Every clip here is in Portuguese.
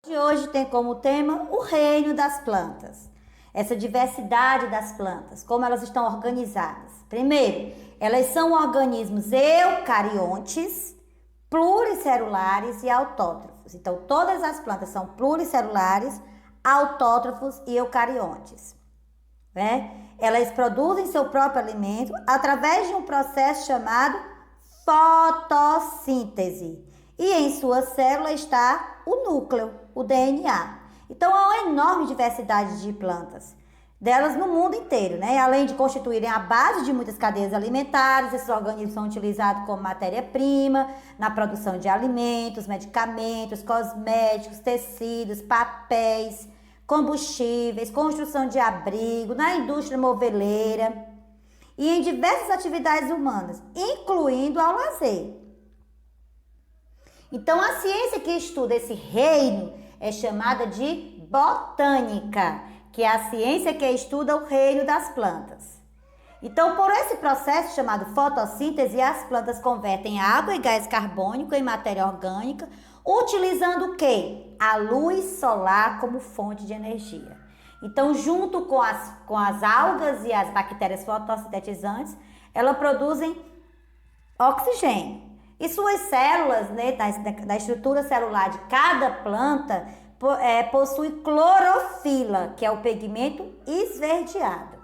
De hoje tem como tema o reino das plantas. Essa diversidade das plantas, como elas estão organizadas. Primeiro, elas são organismos eucariontes, pluricelulares e autótrofos. Então, todas as plantas são pluricelulares, autótrofos e eucariontes, né? Elas produzem seu próprio alimento através de um processo chamado fotossíntese. E em sua célula está o núcleo, o DNA. Então, há uma enorme diversidade de plantas, delas no mundo inteiro, né? Além de constituírem a base de muitas cadeias alimentares, esses organismos são utilizados como matéria-prima na produção de alimentos, medicamentos, cosméticos, tecidos, papéis, combustíveis, construção de abrigo, na indústria moveleira e em diversas atividades humanas, incluindo ao lazer. Então, a ciência que estuda esse reino é chamada de botânica, que é a ciência que estuda o reino das plantas. Então, por esse processo chamado fotossíntese, as plantas convertem água e gás carbônico em matéria orgânica, utilizando o quê? A luz solar como fonte de energia. Então, junto com as algas e as bactérias fotossintetizantes, elas produzem oxigênio. E suas células, né, da estrutura celular de cada planta, possui clorofila, que é o pigmento esverdeado.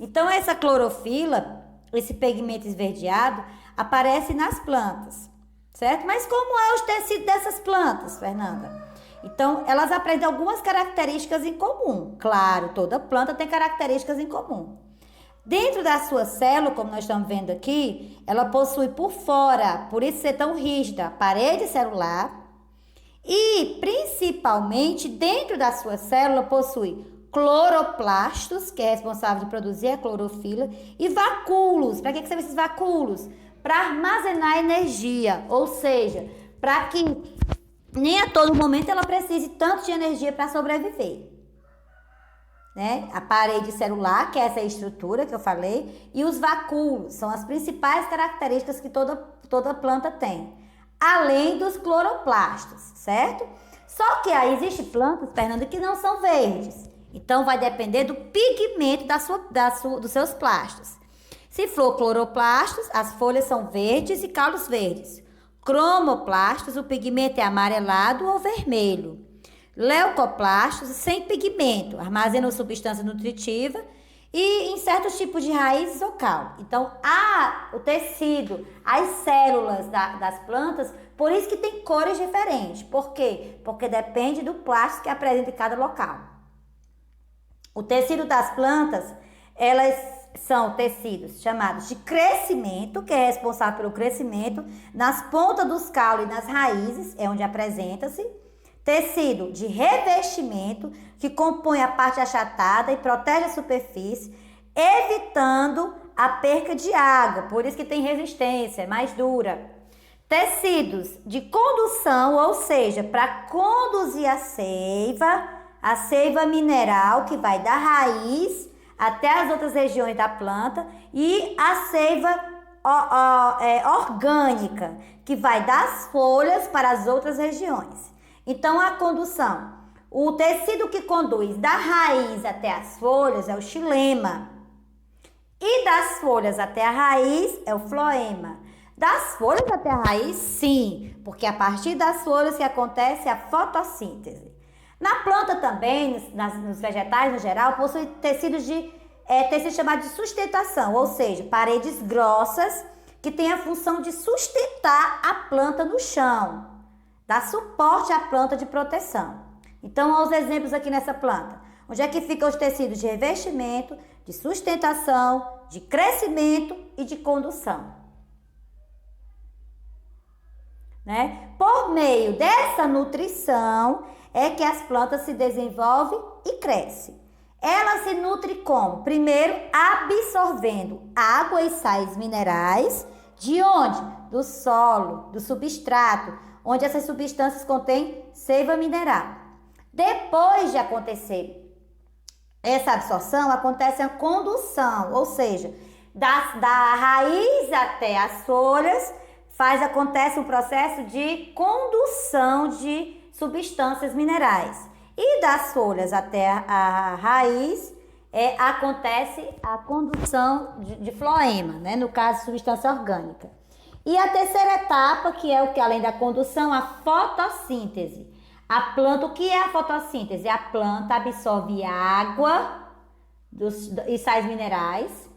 Então, essa clorofila, esse pigmento esverdeado, aparece nas plantas, certo? Mas como é os tecidos dessas plantas, Fernanda? Então, elas apresentam algumas características em comum. Claro, toda planta tem características em comum. Dentro da sua célula, como nós estamos vendo aqui, ela possui por fora, por isso ser tão rígida, a parede celular. E, principalmente, dentro da sua célula, possui cloroplastos, que é responsável de produzir a clorofila, e vacúolos. Para que servem esses vacúolos? Para armazenar energia, ou seja, para que nem a todo momento ela precise tanto de energia para sobreviver. Né? A parede celular, que é essa estrutura que eu falei, e os vacúolos, são as principais características que toda planta tem. Além dos cloroplastos, certo? Só que aí existem plantas, Fernanda, que não são verdes. Então, vai depender do pigmento dos seus plastos. Se for cloroplastos, as folhas são verdes e caules verdes. Cromoplastos, o pigmento é amarelado ou vermelho. Leucoplastos, sem pigmento, armazenam substância nutritiva e em certos tipos de raízes ou caule. Então, o tecido, as células das plantas, por isso que tem cores diferentes. Por quê? Porque depende do plástico que apresenta em cada local. O tecido das plantas, elas são tecidos chamados de crescimento, que é responsável pelo crescimento nas pontas dos caules e nas raízes, é onde apresenta-se. Tecido de revestimento, que compõe a parte achatada e protege a superfície, evitando a perca de água, por isso que tem resistência, é mais dura. Tecidos de condução, ou seja, para conduzir a seiva mineral, que vai da raiz até as outras regiões da planta, e a seiva orgânica, que vai das folhas para as outras regiões. Então, a condução, o tecido que conduz da raiz até as folhas é o xilema. E das folhas até a raiz é o floema. Das folhas até a raiz, sim, porque a partir das folhas que acontece a fotossíntese. Na planta também, nos vegetais no geral, possui tecido chamado de sustentação, ou seja, paredes grossas que têm a função de sustentar a planta no chão. Dá suporte à planta de proteção. Então, olha os exemplos aqui nessa planta. Onde é que ficam os tecidos de revestimento, de sustentação, de crescimento e de condução? Né? Por meio dessa nutrição é que as plantas se desenvolvem e crescem. Ela se nutre como? Primeiro, absorvendo água e sais minerais. De onde? Do solo, do substrato, onde essas substâncias contêm seiva mineral. Depois de acontecer essa absorção, acontece a condução, ou seja, da raiz até as folhas, acontece um processo de condução substâncias minerais. E das folhas até a raiz acontece a condução de floema, né? No caso, substância orgânica. E a terceira etapa, que é o que além da condução, a fotossíntese. A planta, o que é a fotossíntese? A planta absorve água e sais minerais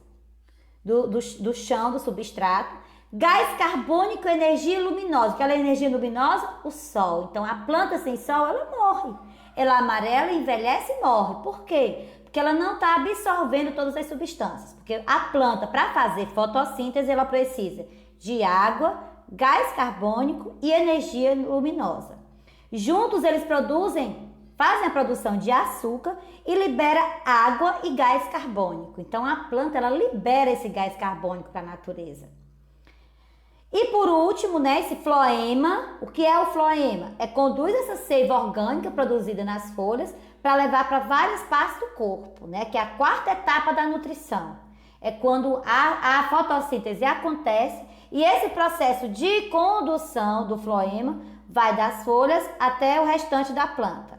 do chão, do substrato, gás carbônico e energia luminosa. O que é a energia luminosa? O sol. Então, a planta sem sol, ela morre. Ela amarela, envelhece e morre. Por quê? Porque ela não está absorvendo todas as substâncias. Porque a planta, para fazer fotossíntese, ela precisa de água, gás carbônico e energia luminosa. Juntos, eles fazem a produção de açúcar e libera água e gás carbônico. Então, a planta, ela libera esse gás carbônico para a natureza. E por último, né, esse floema, o que é o floema? Conduz essa seiva orgânica produzida nas folhas para levar para várias partes do corpo, né, que é a quarta etapa da nutrição. É quando a fotossíntese acontece e esse processo de condução do floema vai das folhas até o restante da planta.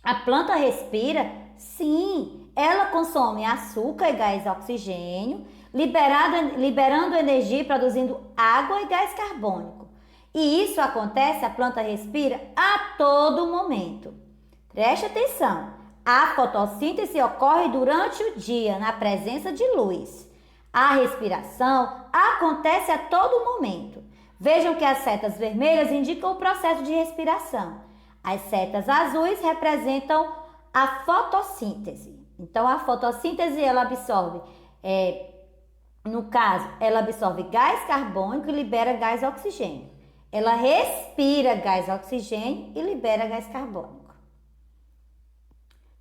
A planta respira? Sim, ela consome açúcar e gás oxigênio, liberando energia e produzindo água e gás carbônico. E isso acontece, a planta respira a todo momento. Preste atenção, a fotossíntese ocorre durante o dia, na presença de luz. A respiração acontece a todo momento. Vejam que as setas vermelhas indicam o processo de respiração. As setas azuis representam a fotossíntese. Então, a fotossíntese, ela absorve, no caso, ela absorve gás carbônico e libera gás oxigênio. Ela respira gás oxigênio e libera gás carbônico.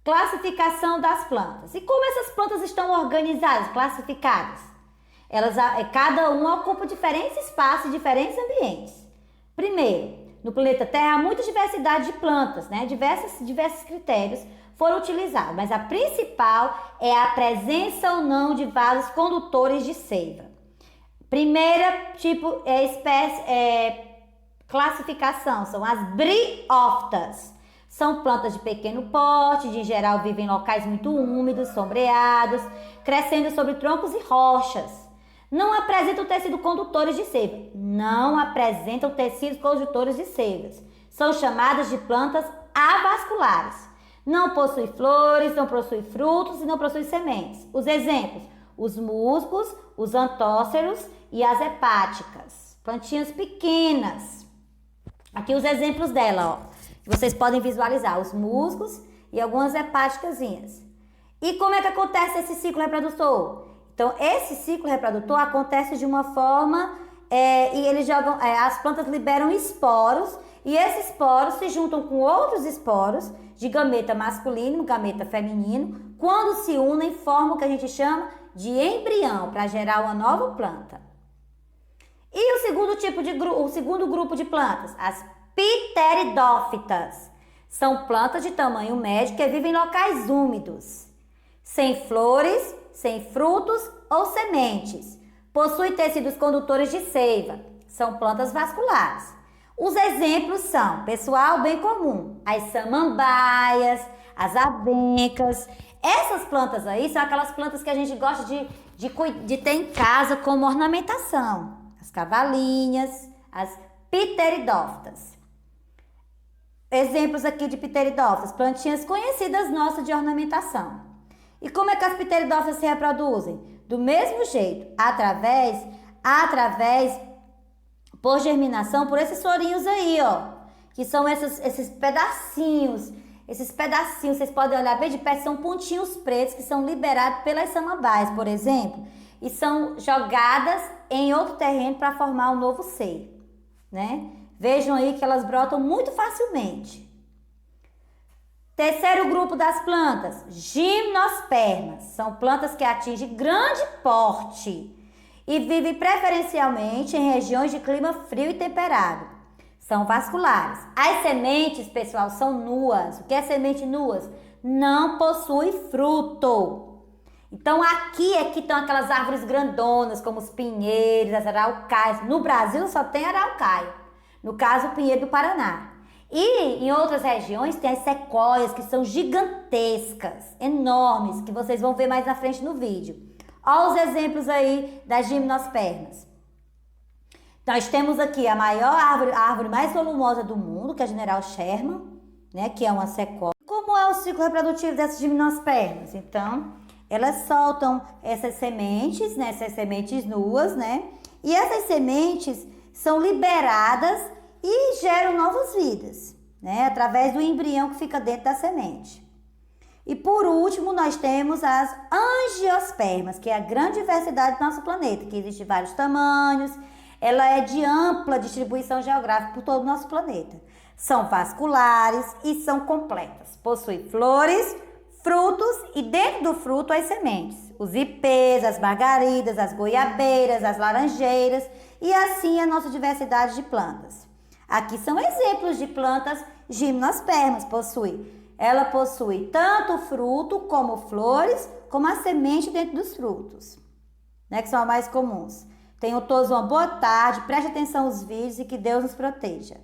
Classificação das plantas. E como essas plantas estão organizadas, classificadas? Cada uma ocupa diferentes espaços e diferentes ambientes. Primeiro, no planeta Terra há muita diversidade de plantas, né? Diversos critérios foram utilizados, mas a principal é a presença ou não de vasos condutores de seiva. Primeira classificação são as briófitas. São plantas de pequeno porte, em geral vivem em locais muito úmidos, sombreados, crescendo sobre troncos e rochas. Não apresentam tecido condutores de seiva. Não apresentam tecidos condutores de seivas. São chamadas de plantas avasculares. Não possui flores, não possui frutos e não possui sementes. Os exemplos: os musgos, os antóceros e as hepáticas. Plantinhas pequenas. Aqui os exemplos dela, ó. Vocês podem visualizar os musgos e algumas hepáticazinhas. E como é que acontece esse ciclo reprodutor? Então, esse ciclo reprodutor acontece de uma forma e eles jogam, as plantas liberam esporos e esses esporos se juntam com outros esporos de gameta masculino, gameta feminino, quando se unem formam o que a gente chama de embrião para gerar uma nova planta. E o segundo grupo de plantas, as pteridófitas, são plantas de tamanho médio que vivem em locais úmidos, sem flores, sem frutos ou sementes. Possuem tecidos condutores de seiva. São plantas vasculares. Os exemplos são, pessoal, bem comum, as samambaias, as avencas. Essas plantas aí são aquelas plantas que a gente gosta de ter em casa como ornamentação. As cavalinhas, as pteridófitas. Exemplos aqui de pteridófitas, plantinhas conhecidas nossas de ornamentação. E como é que as pteridófitas se reproduzem? Do mesmo jeito, através por germinação, por esses florinhos aí, ó, que são esses pedacinhos, vocês podem olhar bem de perto, são pontinhos pretos que são liberados pelas samambaias, por exemplo, e são jogadas em outro terreno para formar um novo seio, né? Vejam aí que elas brotam muito facilmente. Terceiro grupo das plantas, gimnospermas. São plantas que atingem grande porte e vivem preferencialmente em regiões de clima frio e temperado. São vasculares. As sementes, pessoal, são nuas. O que é semente nuas? Não possui fruto. Então, aqui é que estão aquelas árvores grandonas, como os pinheiros, as araucáias. No Brasil só tem araucária. No caso, o pinheiro do Paraná. E em outras regiões tem as sequoias, que são gigantescas, enormes, que vocês vão ver mais na frente no vídeo. Olha os exemplos aí das gimnospermas. Nós temos aqui a maior árvore, a árvore mais volumosa do mundo, que é a General Sherman, né, que é uma sequoia. Como é o ciclo reprodutivo dessas gimnospermas? Então, elas soltam essas sementes, né, essas sementes nuas, né, e essas sementes são liberadas e geram novas vidas, né, através do embrião que fica dentro da semente. E por último, nós temos as angiospermas, que é a grande diversidade do nosso planeta, que existe vários tamanhos, ela é de ampla distribuição geográfica por todo o nosso planeta. São vasculares e são completas. Possuem flores, frutos e dentro do fruto as sementes. Os ipês, as margaridas, as goiabeiras, as laranjeiras e assim a nossa diversidade de plantas. Aqui são exemplos de plantas gimnospermas. Ela possui tanto fruto como flores, como a semente dentro dos frutos, né, que são as mais comuns. Tenham todos uma boa tarde, preste atenção aos vídeos e que Deus nos proteja.